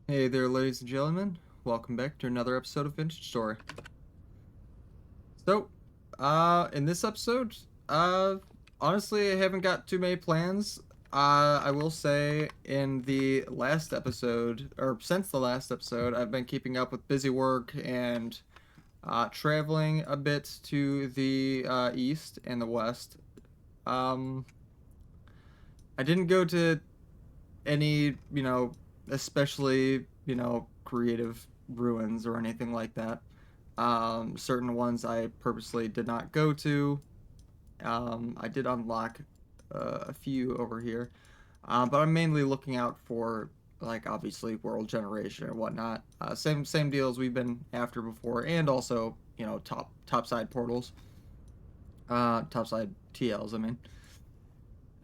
Hey there, ladies and gentlemen. Welcome back to another episode of Vintage Story. So, in this episode, honestly, I haven't got too many plans. I will say in the last episode, or since the last episode, I've been keeping up with busy work and traveling a bit to the east and the west. Um, I didn't go to any, especially, creative ruins or anything like that. Certain ones I purposely did not go to. I did unlock a few over here, but I'm mainly looking out for like obviously world generation and whatnot. Same deals we've been after before, and also topside portals, topside TLs. I mean.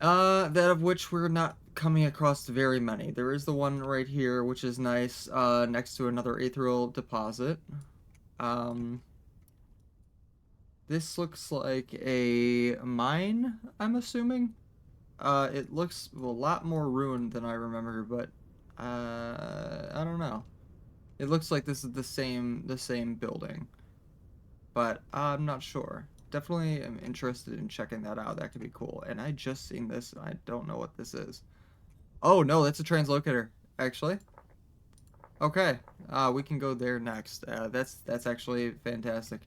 That of which we're not coming across very many. There is the one right here, which is nice, next to another ethereal deposit. Um, this looks like a mine, I'm assuming. It looks a lot more ruined than I remember, but I don't know. It looks like this is the same building, but I'm not sure. Definitely am interested in checking that out. That could be cool. And I just seen this. I don't know what this is. Oh no, that's a translocator, actually. Okay, we can go there next. That's actually fantastic.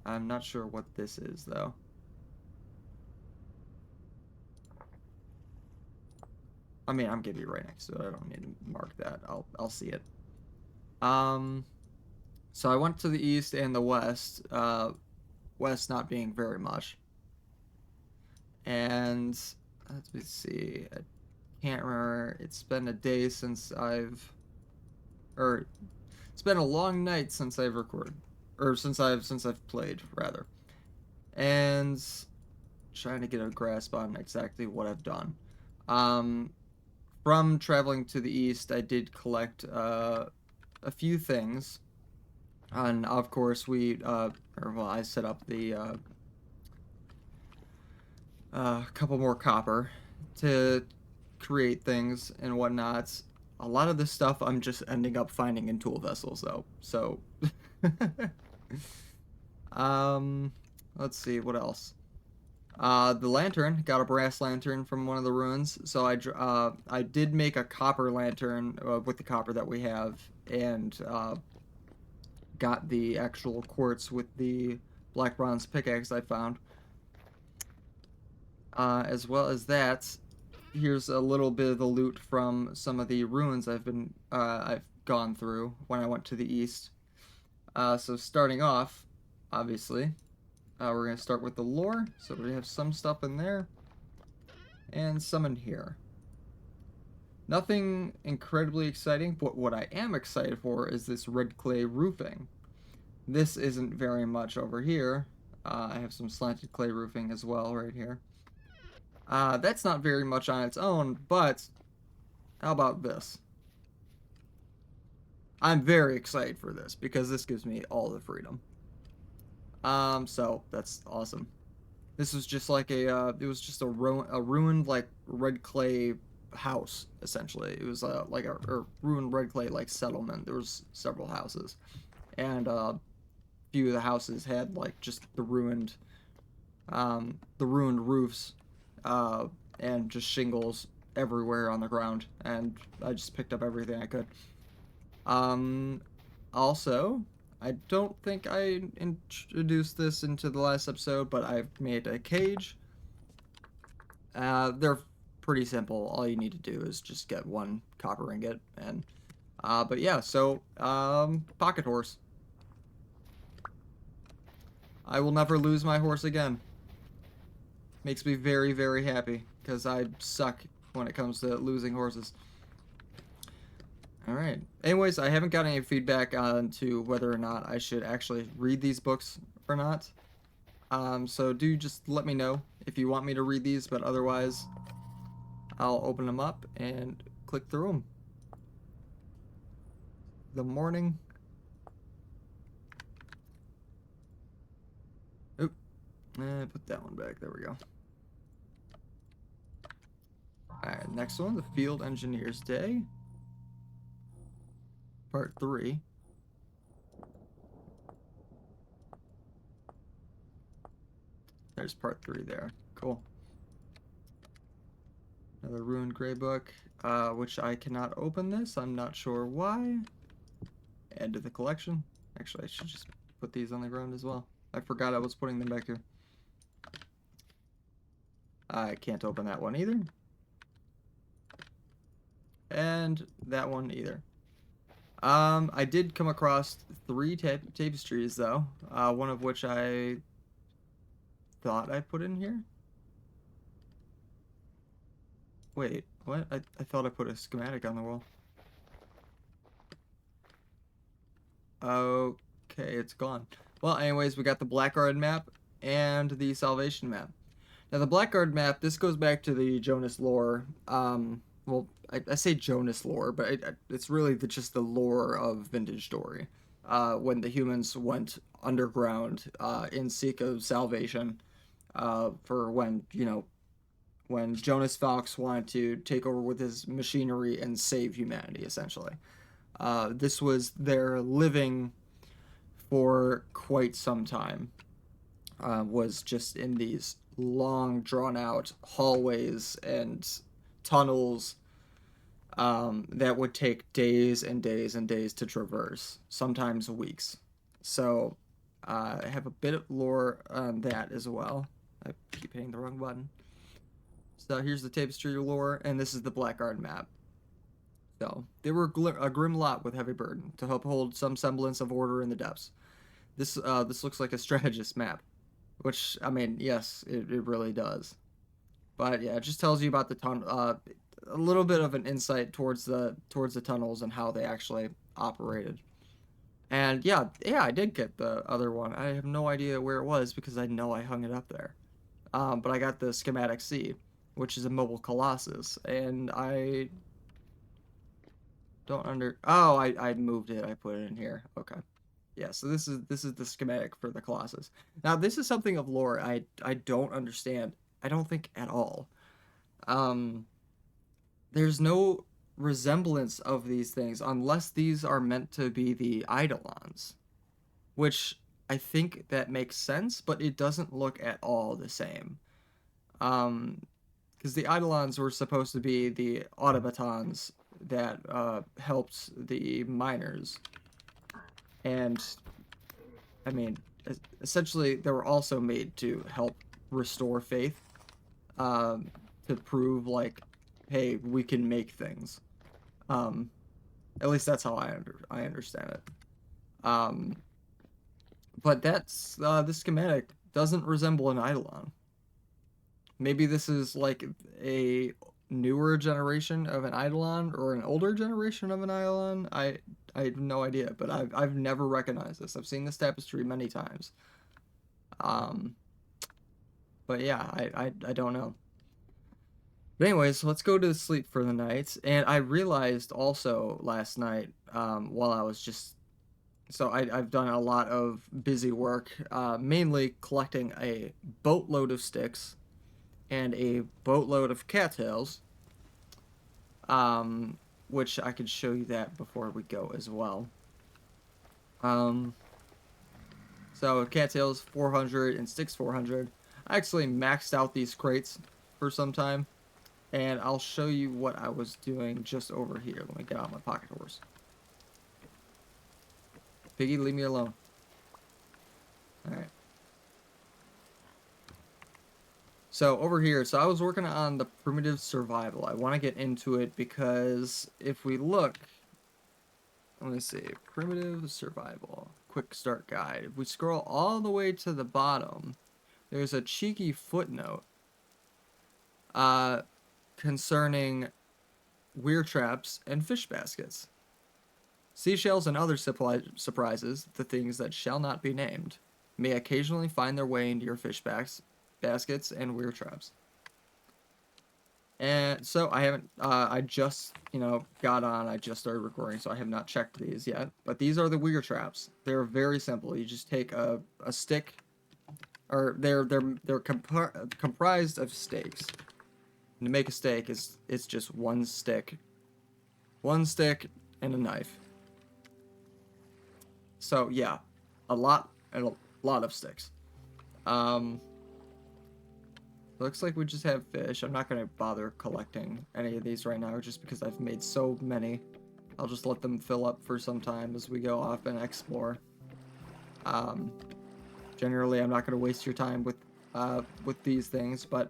I'm not sure what this is though. I mean, I'm gonna be right next to it. I don't need to mark that. I'll see it. Um, so I went to the east and the west. West not being very much. And let me see. I can't remember. It's been a day since or it's been a long night since I've recorded, or since I've played rather, and trying to get a grasp on exactly what I've done. Um, from traveling to the east, I did collect a few things, and of course I set up the couple more copper to create things and whatnot. A lot of this stuff I'm just ending up finding in tool vessels though. So um let's see what else. The lantern, got a brass lantern from one of the ruins. So I did make a copper lantern with the copper that we have, and got the actual quartz with the black bronze pickaxe I found. As well as that, here's a little bit of the loot from some of the ruins I've gone through when I went to the east. So starting off, obviously, we're gonna start with the lore. So we have some stuff in there and some in here. Nothing incredibly exciting, but what I am excited for is this red clay roofing. This isn't very much over here. I have some slanted clay roofing as well right here. That's not very much on its own, but how about this? I'm very excited for this because this gives me all the freedom. So that's awesome. This was just like it was just a ruined like red clay house essentially. It was like a ruined red clay like settlement. There was several houses, and few of the houses had like just the ruined roofs, uh, and just shingles everywhere on the ground. And I just picked up everything I could. Um, Also, I don't think I introduced this into the last episode, but I've made a cage. They're pretty simple. All you need to do is just get one copper ingot, and but yeah. So pocket horse. I will never lose my horse again. Makes me very, very happy because I suck when it comes to losing horses. All right. Anyways, I haven't got any feedback on to whether or not I should actually read these books or not. So do just let me know if you want me to read these, but otherwise, I'll open them up and click through them. The morning. Oop. Put that one back. There we go. All right. Next one, the Field Engineer's Day. part 3. There's part 3 there. Cool. Another ruined gray book, which I cannot open this. I'm not sure why. Add to the collection. Actually, I should just put these on the ground as well. I forgot I was putting them back here. I can't open that one either. And that one either. I did come across 3 tapestries though. One of which I thought I put in here. Wait, what? I thought I put a schematic on the wall. Okay, it's gone. Well, anyways, we got the Blackguard map and the Salvation map. Now, the Blackguard map, this goes back to the Jonas lore. Well, I say Jonas lore, but it's really just the lore of Vintage Story. When the humans went underground in seek of salvation for when, when Jonas Fox wanted to take over with his machinery and save humanity, essentially. This was their living for quite some time. Was just in these long, drawn-out hallways and tunnels that would take days and days and days to traverse, sometimes weeks. So I have a bit of lore on that as well. I keep hitting the wrong button. So here's the tapestry lore, and this is the Blackguard map. So they were a grim lot with heavy burden to uphold some semblance of order in the depths. This looks like a strategist map, which, I mean, yes, it really does. But yeah, it just tells you about the a little bit of an insight towards the tunnels and how they actually operated. And yeah, I did get the other one. I have no idea where it was because I know I hung it up there. But I got the schematic C, which is a mobile colossus, and I don't Oh, I moved it. I put it in here. Okay. Yeah, so this is the schematic for the Colossus. Now, this is something of lore I don't understand. I don't think at all. There's no resemblance of these things unless these are meant to be the Eidolons, which I think that makes sense, but it doesn't look at all the same. Because the Eidolons were supposed to be the automatons that helped the miners. And, I mean, essentially, they were also made to help restore faith, to prove, like, hey, we can make things. At least that's how I understand it. But that's, this schematic doesn't resemble an Eidolon. Maybe this is, like, a newer generation of an Eidolon or an older generation of an Eidolon. I have no idea, but I've never recognized this. I've seen this tapestry many times. But yeah, I don't know. But anyways, let's go to sleep for the night. And I realized also last night, while I was just... So I've done a lot of busy work, mainly collecting a boatload of sticks and a boatload of cattails, which I could show you that before we go as well. So cattails 400 and sticks 400. I actually maxed out these crates for some time, and I'll show you what I was doing just over here. Let me get out my pocket horse. Piggy, leave me alone. Alright. So over here, so I was working on the primitive survival. I want to get into it because if we look, let me see, primitive survival, quick start guide. If we scroll all the way to the bottom, there's a cheeky footnote concerning weir traps and fish baskets. Seashells and other surprises, the things that shall not be named, may occasionally find their way into your fish baskets and weir traps. And so I haven't, I just, got on, I just started recording, so I have not checked these yet. But these are the weir traps. They're very simple. You just take a stick, or they're comprised of stakes. And to make a stake, it's just one stick and a knife. So yeah, a lot of sticks. Um, looks like we just have fish. I'm not gonna bother collecting any of these right now, just because I've made so many. I'll just let them fill up for some time as we go off and explore. Um, generally, I'm not gonna waste your time with these things, but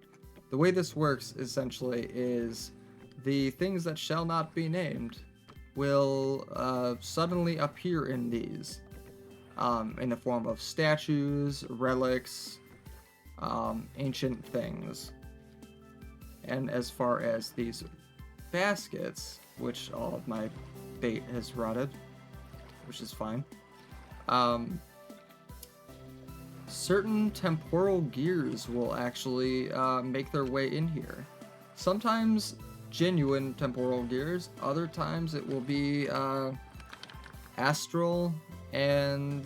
the way this works essentially is the things that shall not be named will suddenly appear in these in the form of statues, relics, ancient things. And as far as these baskets, which all of my bait has rotted, which is fine, certain temporal gears will actually make their way in here. Sometimes genuine temporal gears, other times it will be astral and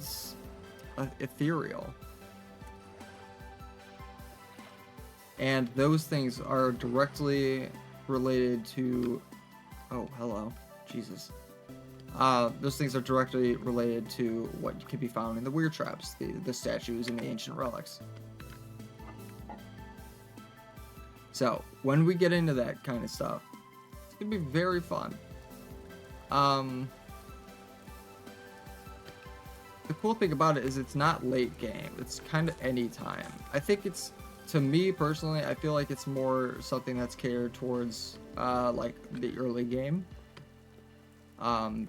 ethereal. And those things are directly related to... Oh, hello. Jesus. Those things are directly related to what can be found in the weird traps, the statues and the ancient relics. So, when we get into that kind of stuff, it's going to be very fun. The cool thing about it is it's not late game. It's kind of any time. I think it's, to me personally, I feel like it's more something that's catered towards like the early game.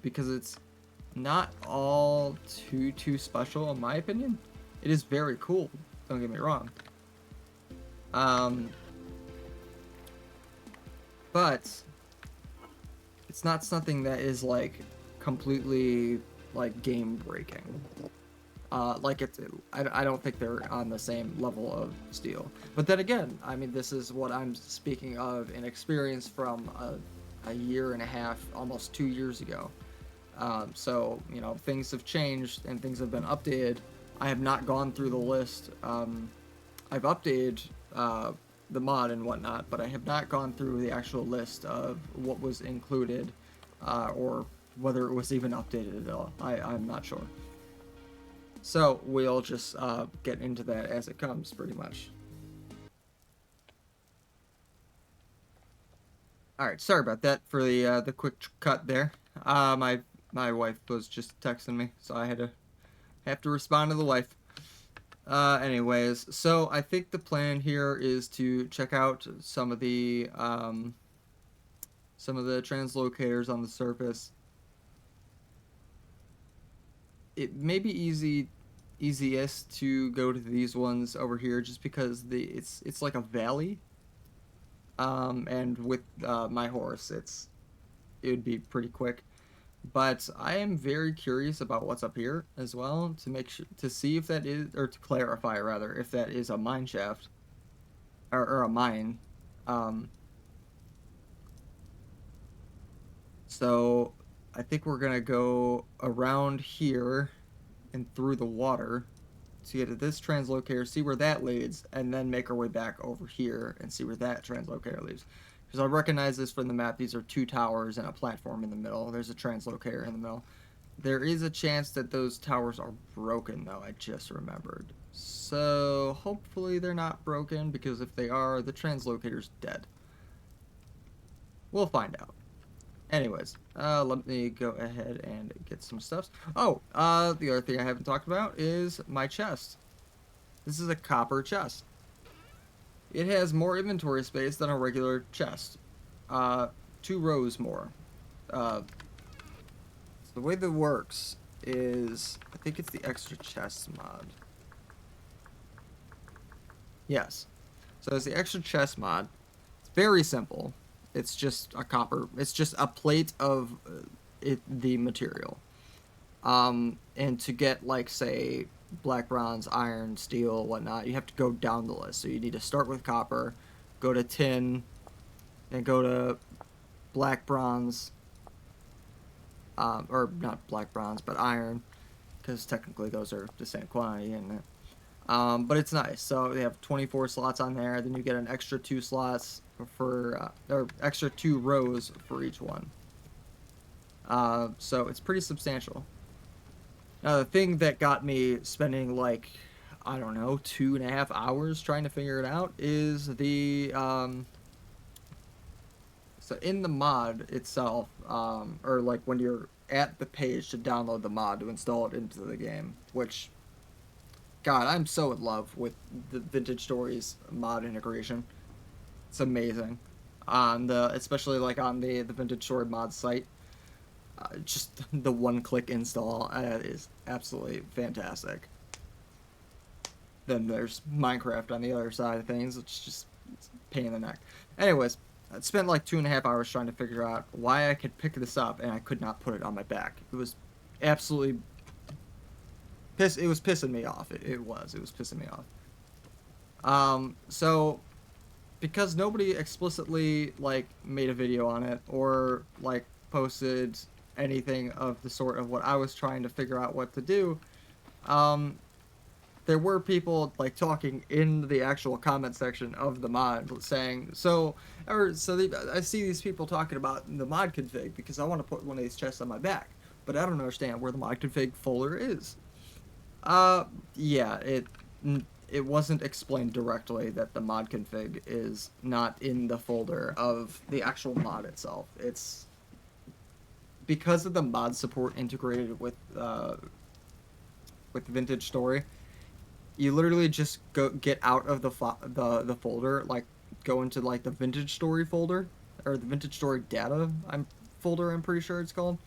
Because it's not all too special in my opinion. It is very cool, don't get me wrong. But it's not something that is like completely like game breaking. Like it's, I don't think they're on the same level of steel. But then again, I mean, this is what I'm speaking of in experience from a year and a half, almost 2 years ago. So, you know, things have changed and things have been updated. I have not gone through the list. I've updated the mod and whatnot, but I have not gone through the actual list of what was included or whether it was even updated at all. I'm not sure. So we'll just get into that as it comes, pretty much. All right, sorry about that for the quick cut there. My wife was just texting me, so I have to respond to the wife. Anyways, so I think the plan here is to check out some of the translocators on the surface. It may be easiest to go to these ones over here just because it's like a valley. And with my horse, it would be pretty quick. But I am very curious about what's up here as well to make sure to see if that is, or to clarify rather, if that is a mine shaft or a mine. So I think we're gonna go around here and through the water to get to this translocator, see where that leads, and then make our way back over here and see where that translocator leads. Because I recognize this from the map. These are 2 towers and a platform in the middle. There's a translocator in the middle. There is a chance that those towers are broken, though. I just remembered. So hopefully they're not broken, because if they are, the translocator's dead. We'll find out. Anyways, let me go ahead and get some stuff. Oh, the other thing I haven't talked about is my chest. This is a copper chest. It has more inventory space than a regular chest. 2 rows more. So the way that works is, I think it's the extra chest mod. Yes. So it's the extra chest mod. It's very simple. It's just a copper. It's just a plate of the material. And to get, like, say, black, bronze, iron, steel, whatnot, you have to go down the list. So you need to start with copper, go to tin, then go to black, bronze, or not black, bronze, but iron, because technically those are the same quantity, isn't it? But it's nice. So they have 24 slots on there. Then you get an extra 2 slots for, or extra 2 rows for each one. So it's pretty substantial. Now, the thing that got me spending like, I don't know, 2.5 hours trying to figure it out is so in the mod itself, or like when you're at the page to download the mod to install it into the game, which, God, I'm so in love with the Vintage Stories mod integration. It's amazing. On the, especially like on the Vintage Story mod site, just the one-click install is absolutely fantastic. Then there's Minecraft on the other side of things, which just it's a pain in the neck. Anyways, I spent like 2.5 hours trying to figure out why I could pick this up, and I could not put it on my back. It was absolutely it was pissing me off. It was pissing me off. So because nobody explicitly like made a video on it or like posted anything of the sort of what I was trying to figure out what to do, um, there were people like talking in the actual comment section of the mod saying I see these people talking about the mod config because I want to put one of these chests on my back, but I don't understand where the mod config folder is. uh yeah, it wasn't explained directly that the mod config is not in the folder of the actual mod itself. It's because of the mod support integrated with Vintage Story. You literally just go get out of the folder, like go into like the Vintage Story folder or the Vintage Story data folder. I'm pretty sure it's called.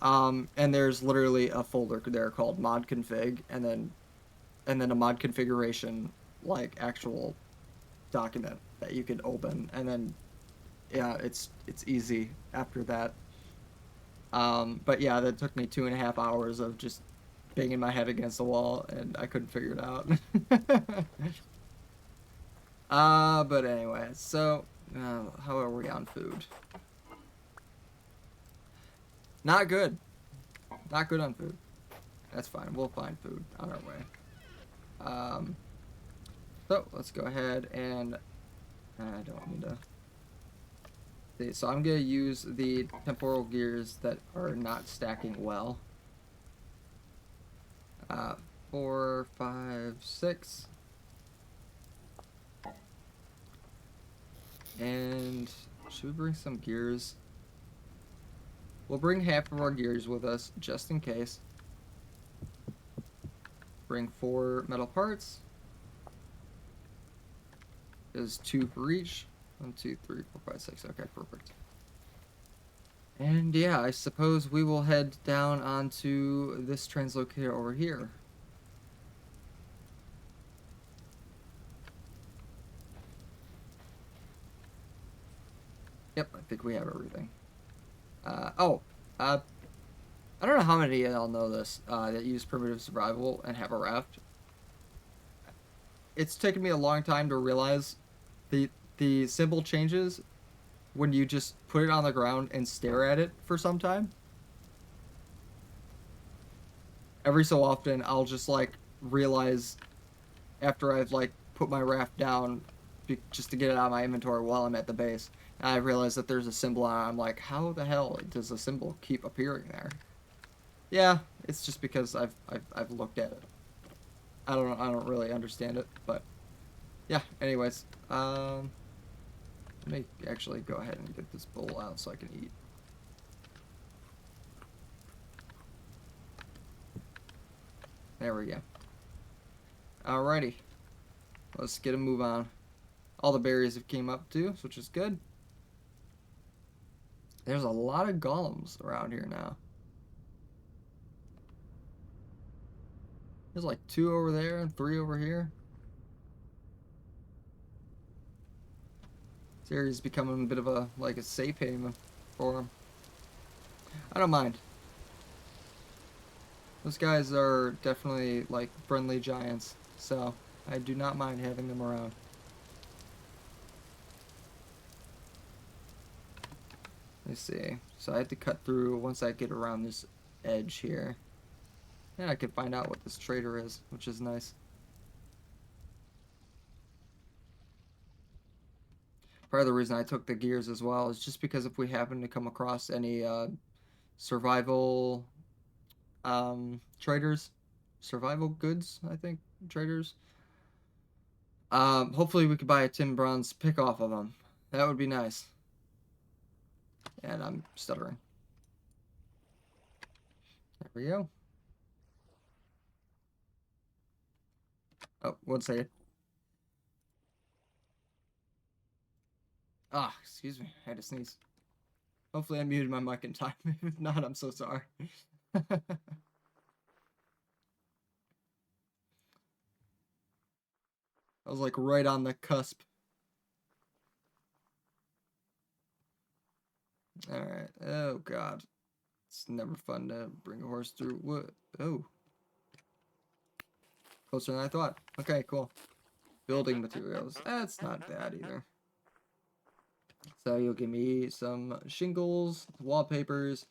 And there's literally a folder there called mod config, and then a mod configuration like actual document that you can open, and then yeah, it's easy after that. But yeah, that took me 2.5 hours of just banging my head against the wall, and I couldn't figure it out. But anyway, so how are we on food? Not good. Not good on food. That's fine. We'll find food on our way. Um, so let's go ahead and I don't need to. See, so I'm gonna use the temporal gears that are not stacking well. 4, 5, 6. And should we bring some gears? We'll bring half of our gears with us just in case. Bring 4 metal parts. There's 2 for each. 1, 2, 3, 4, 5, 6. Okay, perfect. And yeah, I suppose we will head down onto this translocator over here. Yep, I think we have everything. I don't know how many of y'all know this, that use primitive survival and have a raft. It's taken me a long time to realize the symbol changes when you just put it on the ground and stare at it for some time. Every so often, I'll just like realize after I've like put my raft down just to get it out of my inventory while I'm at the base, and I realize that there's a symbol on it. I'm like, how the hell does the symbol keep appearing there? Yeah, it's just because I've looked at it. I don't really understand it, but yeah. Anyways, let me actually go ahead and get this bowl out so I can eat. There we go. Alrighty, let's get a move on. All the berries have came up too, which is good. There's a lot of golems around here now. There's like 2 over there and 3 over here. This area's becoming a bit of a like a safe haven for them. I don't mind. Those guys are definitely like friendly giants, so I do not mind having them around. Let's see. So I have to cut through once I get around this edge here. And I can find out what this trader is, which is nice. Part of the reason I took the gears as well is just because if we happen to come across any survival Traders, survival goods, I think, traders. Hopefully we could buy a tin bronze pick off of them. That would be nice. And I'm stuttering. There we go. Oh, 1 second. Ah, excuse me. I had to sneeze. Hopefully I muted my mic in time. If not, I'm so sorry. I was like right on the cusp. Alright. Oh, God. It's never fun to bring a horse through. What? Oh. Closer than I thought. Okay, cool. Building materials. That's not bad either. So you'll give me some shingles, wallpapers.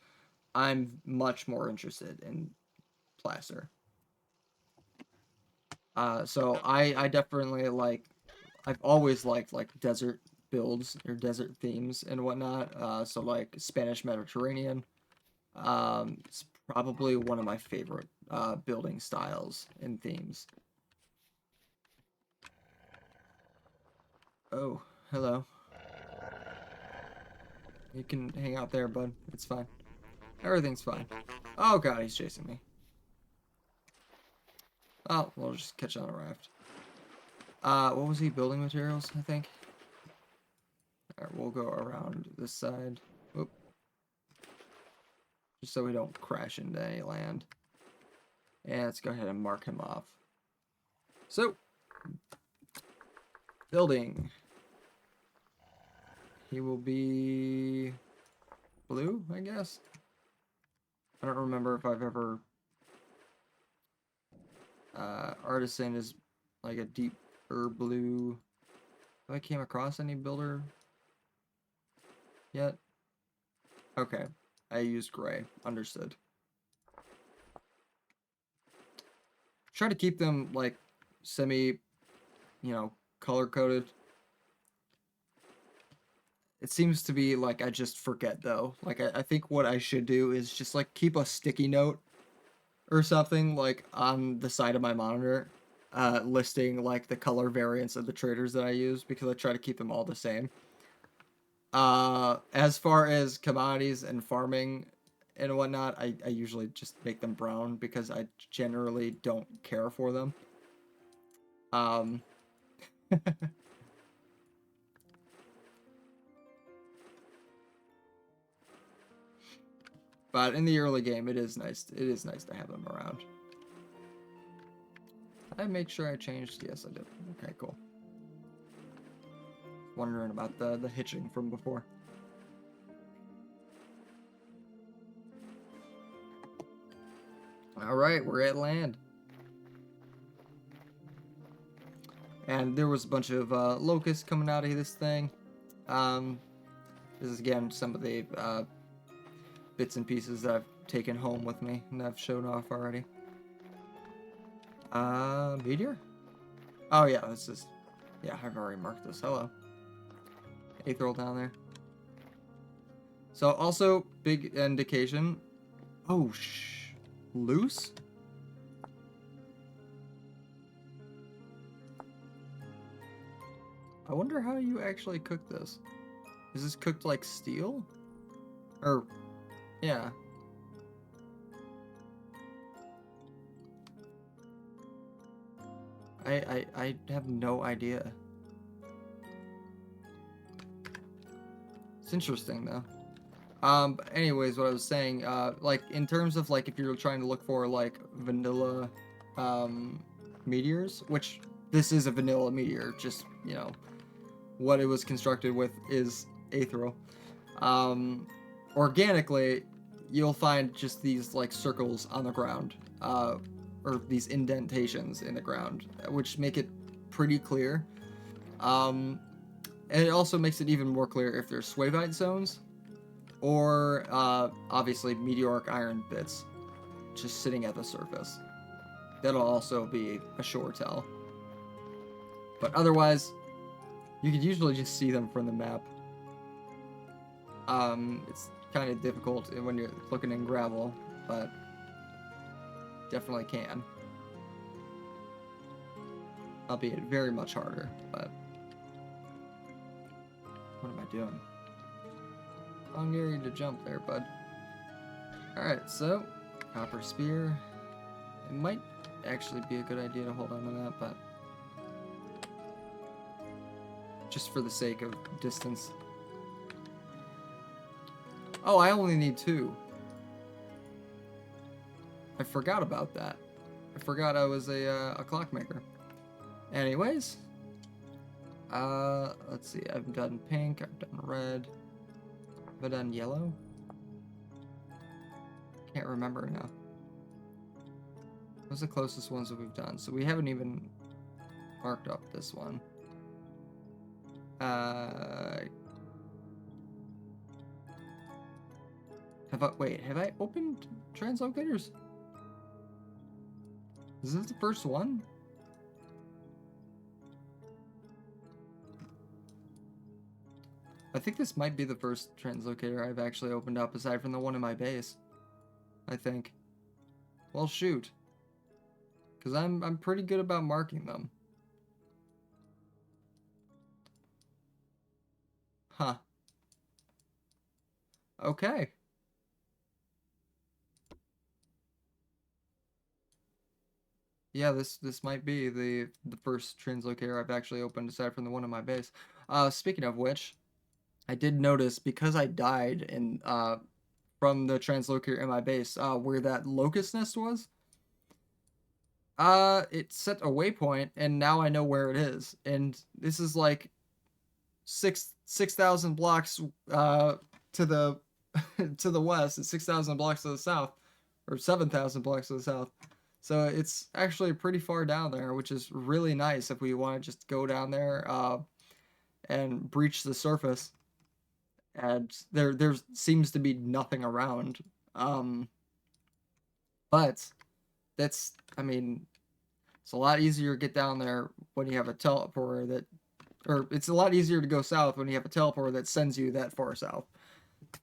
I'm much more interested in plaster. So I definitely like. I've always liked like desert builds or desert themes and whatnot. So like Spanish Mediterranean. It's probably one of my favorite building styles and themes. Oh, hello. You can hang out there, bud. It's fine. Everything's fine. Oh god, he's chasing me. Oh, we'll just catch on a raft. What was he? Building materials, I think. Alright, we'll go around this side. Oop. Just so we don't crash into any land. And let's go ahead and mark him off. So, building. He will be blue, I guess. I don't remember if I've ever... artisan is like a deeper blue. Have I came across any builder yet? Okay. I used gray. Understood. Try to keep them like semi, color coded. It seems to be like I just forget though. Like I think what I should do is just like keep a sticky note or something like on the side of my monitor, listing like the color variants of the traders that I use because I try to keep them all the same. As far as commodities and farming and whatnot, I usually just make them brown because I generally don't care for them. Um, but in the early game, it is nice. It is nice to have them around. Did I make sure I changed? Yes, I did. Okay, cool. Wondering about the hitching from before. All right, we're at land. And there was a bunch of locusts coming out of this thing. This is again some of the bits and pieces that I've taken home with me and I've shown off already. Meteor? Oh yeah, this is... Yeah, I've already marked this. Hello. Th3 down there. So also, big indication... Oh, loose? I wonder how you actually cook this. Is this cooked like steel? Or... Yeah. I have no idea. It's interesting though. But anyways, what I was saying, like in terms of like if you're trying to look for like vanilla meteors, which this is a vanilla meteor, just what it was constructed with is Th3. Organically, you'll find just these like circles on the ground, or these indentations in the ground, which make it pretty clear. And it also makes it even more clear if there's swavite zones, or obviously meteoric iron bits just sitting at the surface. That'll also be a sure tell. But otherwise, you could usually just see them from the map. It's kind of difficult when you're looking in gravel, but definitely can. Albeit very much harder, but... What am I doing? Wrong area to jump there, bud. Alright, so... Copper spear. It might actually be a good idea to hold on to that, but... Just for the sake of distance. Oh, I only need 2. I forgot about that. I forgot I was a clockmaker. Anyways. Let's see. I've done pink. I've done red. Have I done yellow? Can't remember now. Those are the closest ones that we've done. So we haven't even marked up this one. Have I opened translocators? Is this the first one? I think this might be the first translocator I've actually opened up, aside from the one in my base. I think. Well, shoot. Because I'm pretty good about marking them. Huh. Okay. Yeah, this might be the first translocator I've actually opened aside from the one in my base. Speaking of which, I did notice because I died in from the translocator in my base, where that locust nest was. It set a waypoint, and now I know where it is. And this is like 6,000 blocks to the to the west, and 6,000 blocks to the south, or 7,000 blocks to the south. So it's actually pretty far down there, which is really nice if we want to just go down there and breach the surface. And there seems to be nothing around. But that's, I mean, it's a lot easier to get down there when you have a teleporter that, or it's a lot easier to go south when you have a teleporter that sends you that far south.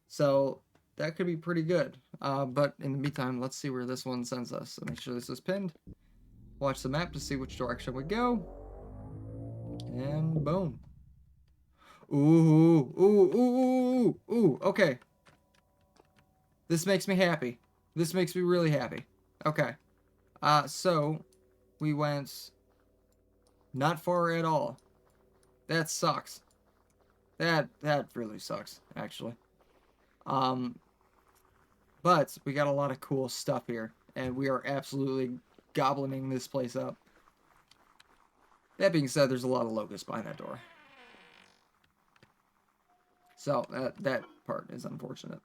So that could be pretty good. But in the meantime, let's see where this one sends us. So make sure this is pinned. Watch the map to see which direction we go. And boom. Ooh, ooh, ooh, ooh, ooh, okay. This makes me happy. This makes me really happy. Okay. So we went not far at all. That sucks. That really sucks, actually. But we got a lot of cool stuff here, and we are absolutely goblining this place up. That being said, there's a lot of locusts behind that door. So that part is unfortunate.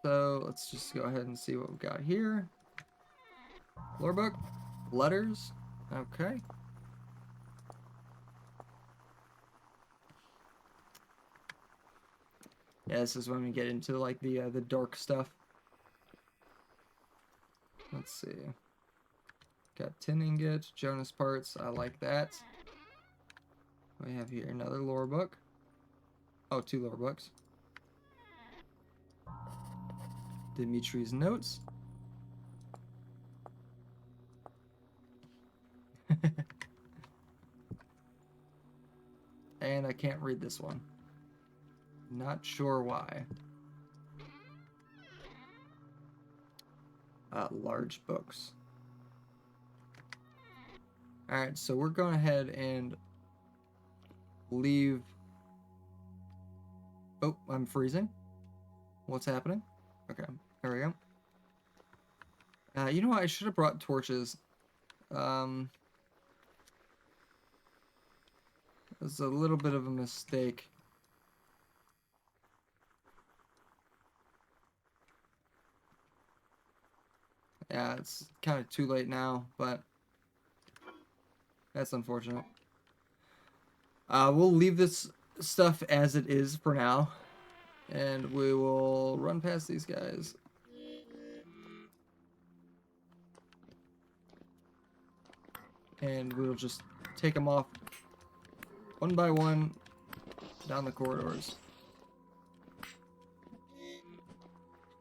So let's just go ahead and see what we've got here. Lore book, letters, okay. Yeah, this is when we get into like the dark stuff. Let's see. Got tin ingot, Jonas parts. I like that. We have here another lore book. Oh, 2 lore books. Dimitri's notes. And I can't read this one. Not sure why. Large books. Alright, so we're going ahead and leave... Oh, I'm freezing. What's happening? Okay, there we go. You know what? I should have brought torches. It's a little bit of a mistake. Yeah, it's kind of too late now, but that's unfortunate. We'll leave this stuff as it is for now, and we will run past these guys. And we'll just take them off one by one down the corridors.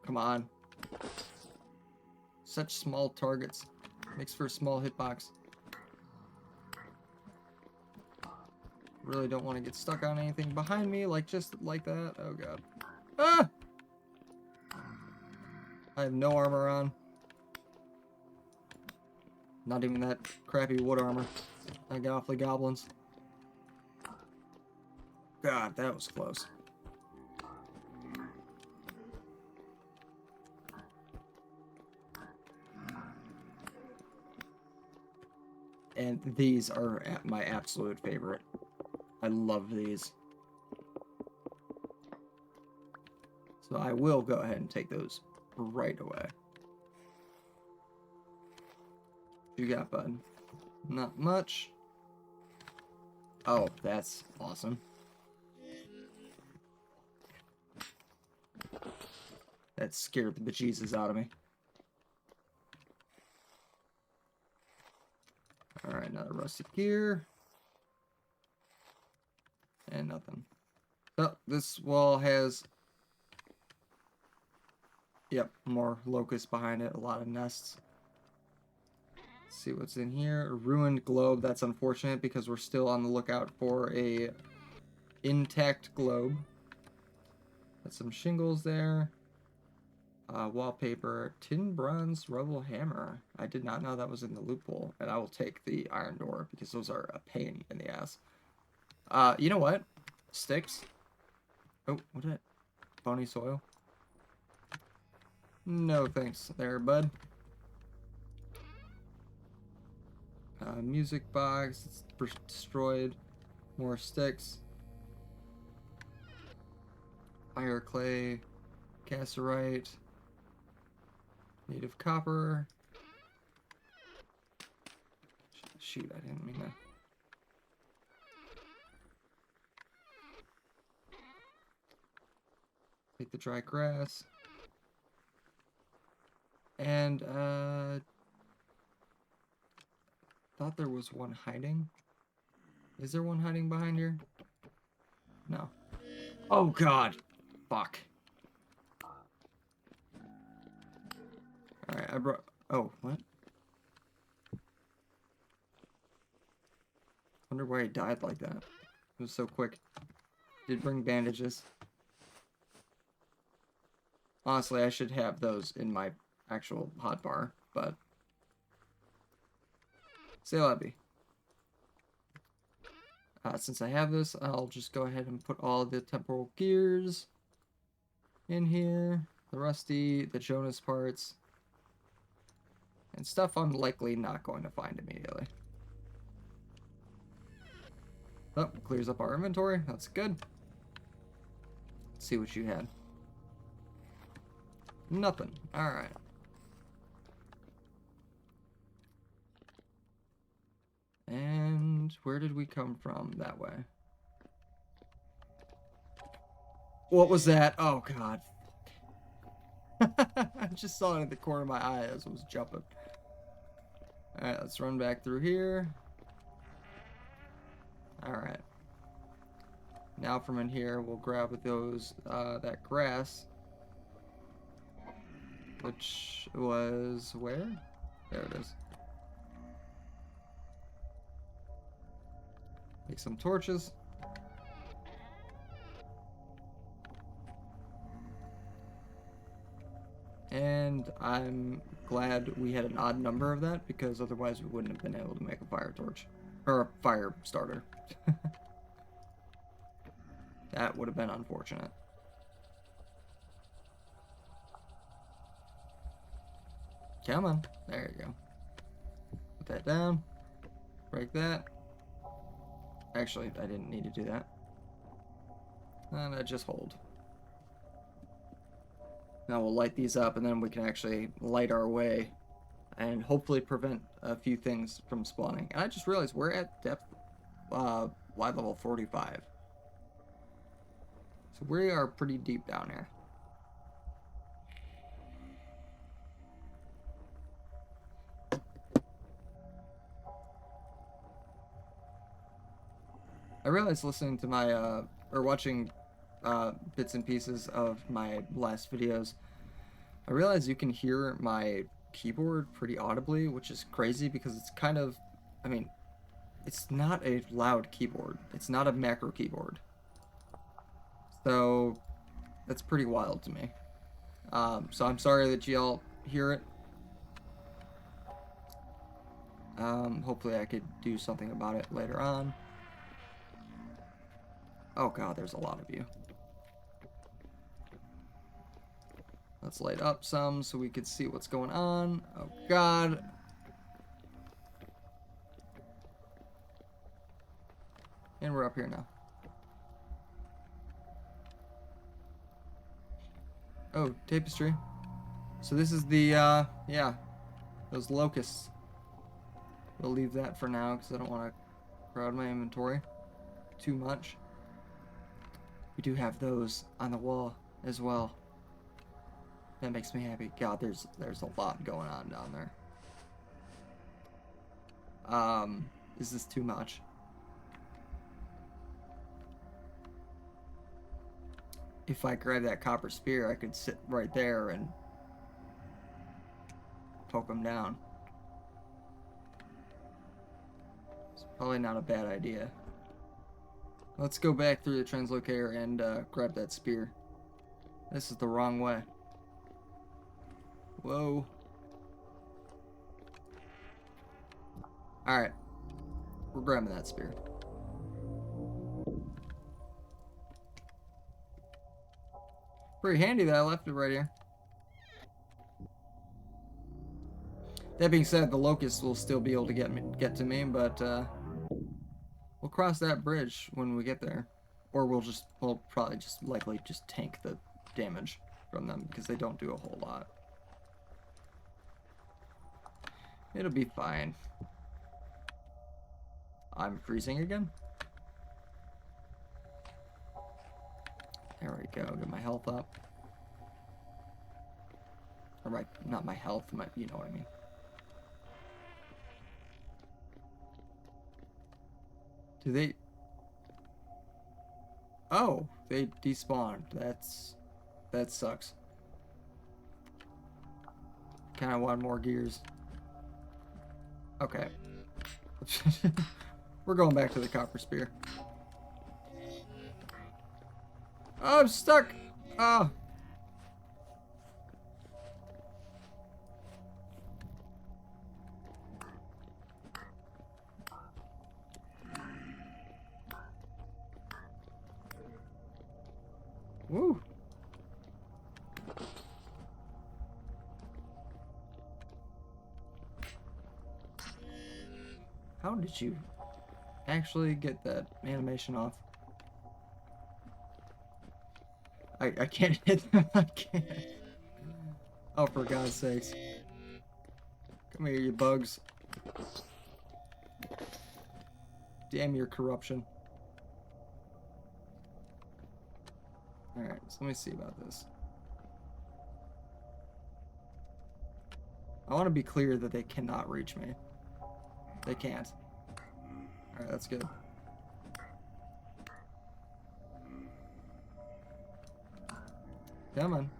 Come on. Such small targets. Makes for a small hitbox. Really don't want to get stuck on anything behind me, like just like that. Oh god. Ah! I have no armor on. Not even that crappy wood armor. I got off the goblins. God, that was close. And these are my absolute favorite. I love these. So I will go ahead and take those right away. You got, bud? Not much. Oh, that's awesome. That scared the bejesus out of me. Alright, another rusted gear. And nothing. Oh, this wall has... Yep, more locusts behind it. A lot of nests. Let's see what's in here. A ruined globe. That's unfortunate because we're still on the lookout for a intact globe. Got some shingles there. Wallpaper. Tin bronze rebel hammer. I did not know that was in the loophole. And I will take the iron door because those are a pain in the ass. You know what? Sticks. Oh, what is that? Bony soil. No thanks there, bud. Music box. It's destroyed. More sticks. Fire clay. Cassiterite. Native copper. Shoot, I didn't mean that. Take the dry grass. And, thought there was one hiding. Is there one hiding behind here? No. Oh, God. Fuck. Alright, I brought... Oh, what? Wonder why he died like that. It was so quick. Did bring bandages. Honestly, I should have those in my actual hotbar, but... Say lobby. Since I have this, I'll just go ahead and put all the temporal gears in here. The rusty, the Jonas parts. And stuff I'm likely not going to find immediately. Oh, clears up our inventory. That's good. Let's see what you had. Nothing. Alright. And where did we come from that way? What was that? Oh, God. I just saw it in the corner of my eye as I was jumping. Alright, let's run back through here. Alright. Now from in here, we'll grab those, that grass. Which was where? There it is. Make some torches. And I'm glad we had an odd number of that, because otherwise we wouldn't have been able to make a fire torch. Or a fire starter. That would have been unfortunate. Come on. There you go. Put that down. Break that. Actually, I didn't need to do that. And I just hold. Now we'll light these up, and then we can actually light our way and hopefully prevent a few things from spawning. And I just realized we're at depth, wide level 45. So we are pretty deep down here. I realized listening to my, or watching bits and pieces of my last videos, I realized you can hear my keyboard pretty audibly, which is crazy because it's kind of, I mean, it's not a loud keyboard. It's not a macro keyboard. So that's pretty wild to me. So I'm sorry that y'all hear it. Hopefully I could do something about it later on. Oh god, there's a lot of you. Let's light up some so we could see what's going on. Oh god. And we're up here now. Oh, tapestry. So this is the, yeah, those locusts. We'll leave that for now because I don't want to crowd my inventory too much. We do have those on the wall as well. That makes me happy. God, there's a lot going on down there. Is this too much? If I grab that copper spear, I could sit right there and poke them down. It's probably not a bad idea. Let's go back through the translocator and grab that spear. This is the wrong way. Whoa. Alright. We're grabbing that spear. Pretty handy that I left it right here. That being said, the locusts will still be able to get to me, but we'll cross that bridge when we get there. Or we'll probably just likely just tank the damage from them because they don't do a whole lot. It'll be fine. I'm freezing again. There we go. Get my health up. Or my, not my health, you know what I mean. Do they... Oh, they despawned. That sucks. Kind of want more gears. Okay. We're going back to the copper spear. Oh, I'm stuck! Oh! Woo! How did you actually get that animation off? I can't hit them. I can't. Oh, for God's sakes. Come here, you bugs. Damn your corruption. Alright, so let me see about this. I want to be clear that they cannot reach me. They can't. Alright, that's good. Come on.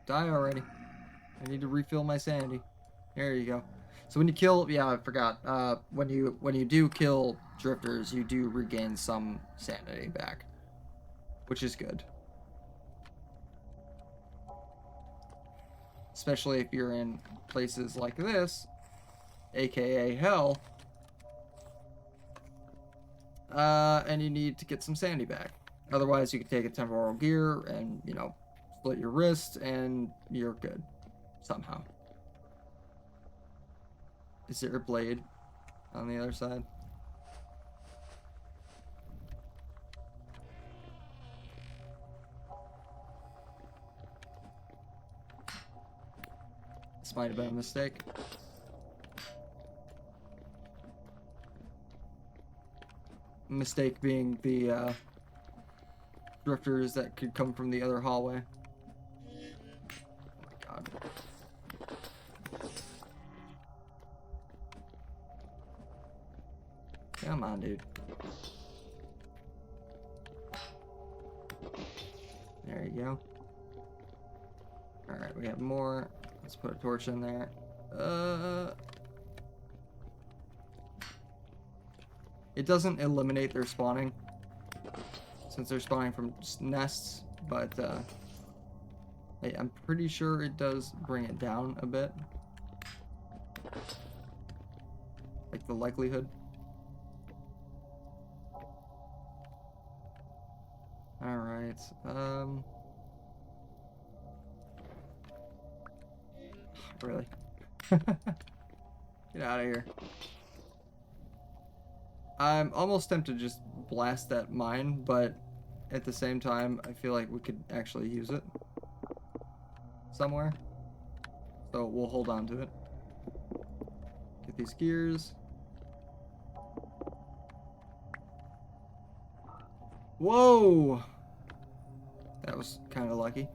Die already. I need to refill my sanity. There you go. So when you kill, yeah, I forgot. When you do kill drifters, you do regain some sanity back, which is good. Especially if you're in places like this, aka hell, and you need to get some sanity back. Otherwise, you can take a temporal gear and, you know, split your wrist and you're good somehow. Is there a blade on the other side? This might have been a mistake. Mistake being the drifters that could come from the other hallway. Oh my God. Come on, dude. There you go. Alright, we have more. Let's put a torch in there. It doesn't eliminate their spawning, since they're spawning from nests, but I'm pretty sure it does bring it down a bit. Like the likelihood. Alright, really? Get out of here. I'm almost tempted to just blast that mine, but at the same time, I feel like we could actually use it somewhere. So we'll hold on to it. Get these gears. Whoa! That was kind of lucky.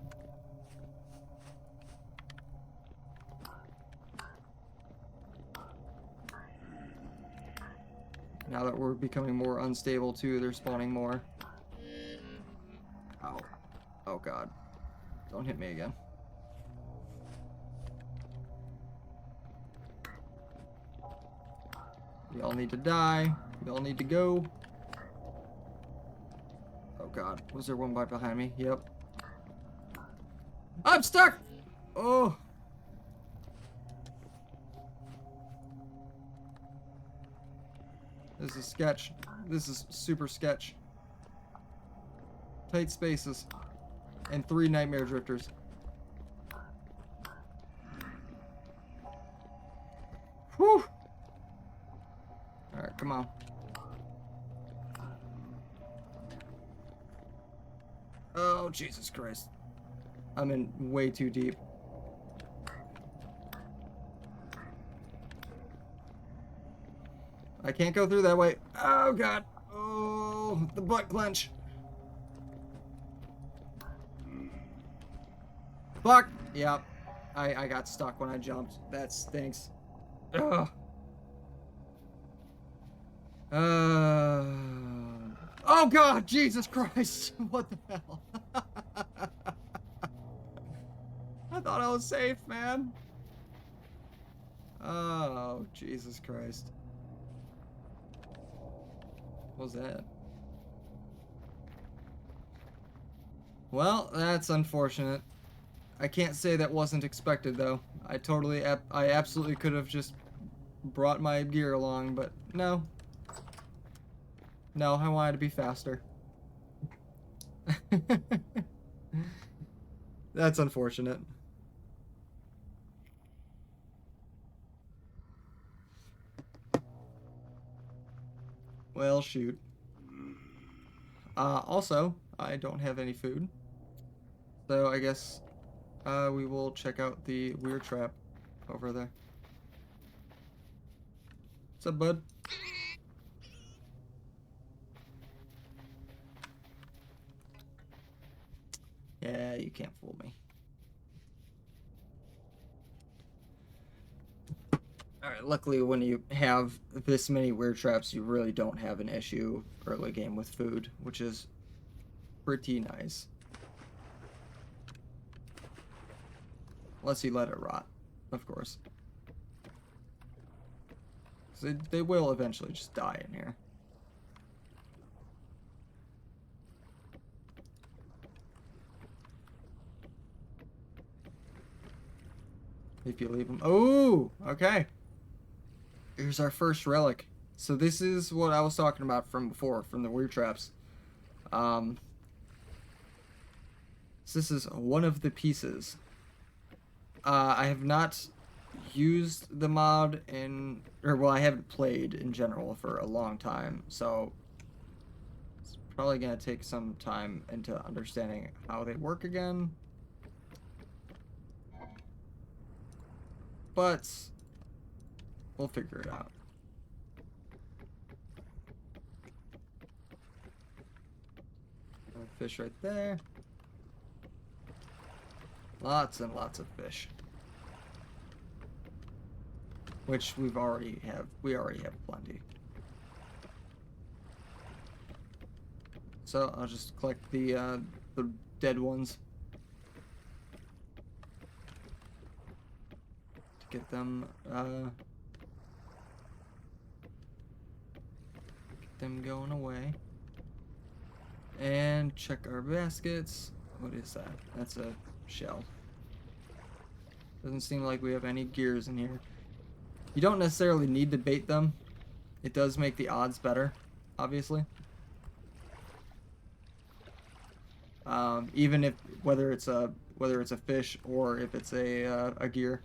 Now that we're becoming more unstable too, they're spawning more. Ow. Oh god. Don't hit me again. We all need to die. We all need to go. Oh god. Was there one right behind me? Yep. I'm stuck! Oh! This is sketch. This is super sketch. Tight spaces. And 3 nightmare drifters. Whew! Alright, come on. Oh, Jesus Christ. I'm in way too deep. I can't go through that way. Oh, God. Oh, the butt clench. Fuck. Yep. I got stuck when I jumped. That stinks. Ugh. Oh, God. Jesus Christ. What the hell? I thought I was safe, man. Oh, Jesus Christ. What was that? Well, that's unfortunate. I can't say that wasn't expected, though. I absolutely could have just brought my gear along, but no. No, I wanted to be faster. That's unfortunate. Well, shoot. Also, I don't have any food. So I guess we will check out the weird trap over there. What's up, bud? Yeah, you can't fool me. Alright, luckily when you have this many weird traps, you really don't have an issue early game with food, which is pretty nice. Unless you let it rot, of course. They will eventually just die in here. If you leave them. Oh, okay. Here's our first relic. So this is what I was talking about from before, from the weird traps. So this is one of the pieces. I have not used the mod I haven't played in general for a long time, so it's probably gonna take some time into understanding how they work again. But we'll figure it out. Fish right there. Lots and lots of fish. Which we already have plenty. So I'll just collect the dead ones. get them going away. And check our baskets. What is that? That's a shell. Doesn't seem like we have any gears in here. You don't necessarily need to bait them. It does make the odds better, obviously. Even if whether it's a fish or if it's a gear,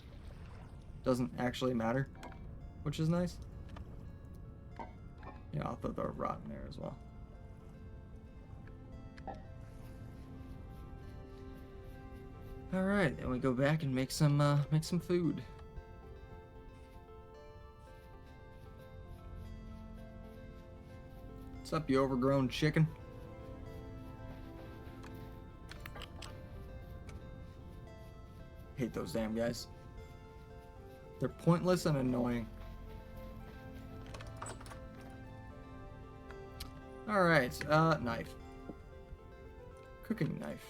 doesn't actually matter, which is nice. Yeah, I'll throw the rod in there as well. All right, and we go back and make some food. What's up, you overgrown chicken? Hate those damn guys. They're pointless and annoying. All right, knife. Cooking knife.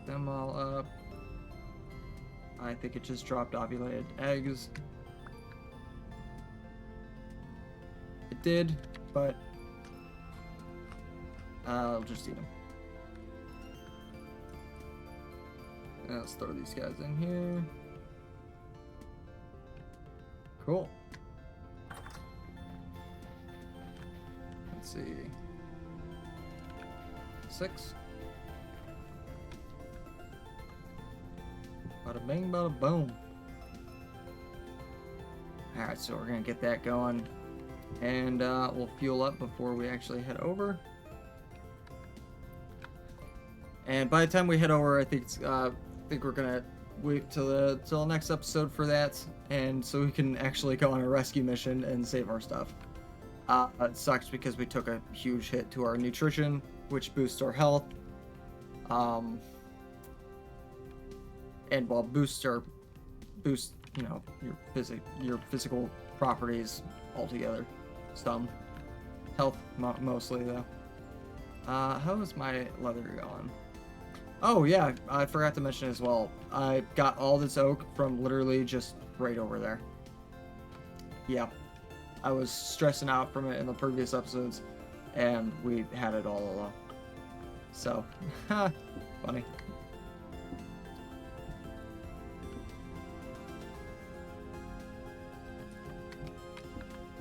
Them all up. I think it just dropped ovulated eggs. It did, but I'll just eat them. And let's throw these guys in here. Cool. Let's see. 6. Bada bing, bada boom. Alright, so we're gonna get that going. And we'll fuel up before we actually head over. And by the time we head over, I think we're gonna wait till the next episode for that, and so we can actually go on a rescue mission and save our stuff. It sucks because we took a huge hit to our nutrition, which boosts our health. And while boost, you know, your physical properties altogether. Some health mostly though. How is my leather going? Oh yeah, I forgot to mention as well. I got all this oak from literally just right over there. Yeah, I was stressing out from it in the previous episodes, and we had it all along. So, funny.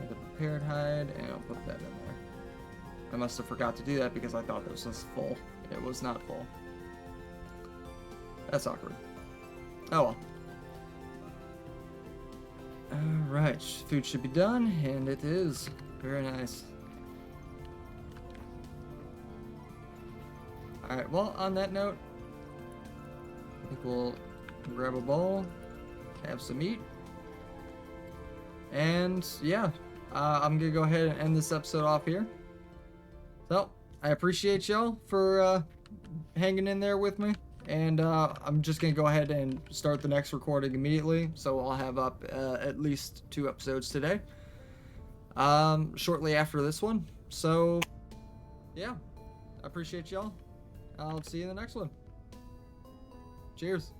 The prepared hide, and I'll put that in there. I must have forgot to do that because I thought this was full. It was not full. That's awkward. Oh well. Alright, food should be done, and it is. Very nice. Alright, well, on that note, I think we'll grab a bowl, have some meat, and yeah, I'm gonna go ahead and end this episode off here. So, I appreciate y'all for hanging in there with me. And I'm just going to go ahead and start the next recording immediately. So I'll have up at least 2 episodes today. Shortly after this one. So, yeah. I appreciate y'all. I'll see you in the next one. Cheers.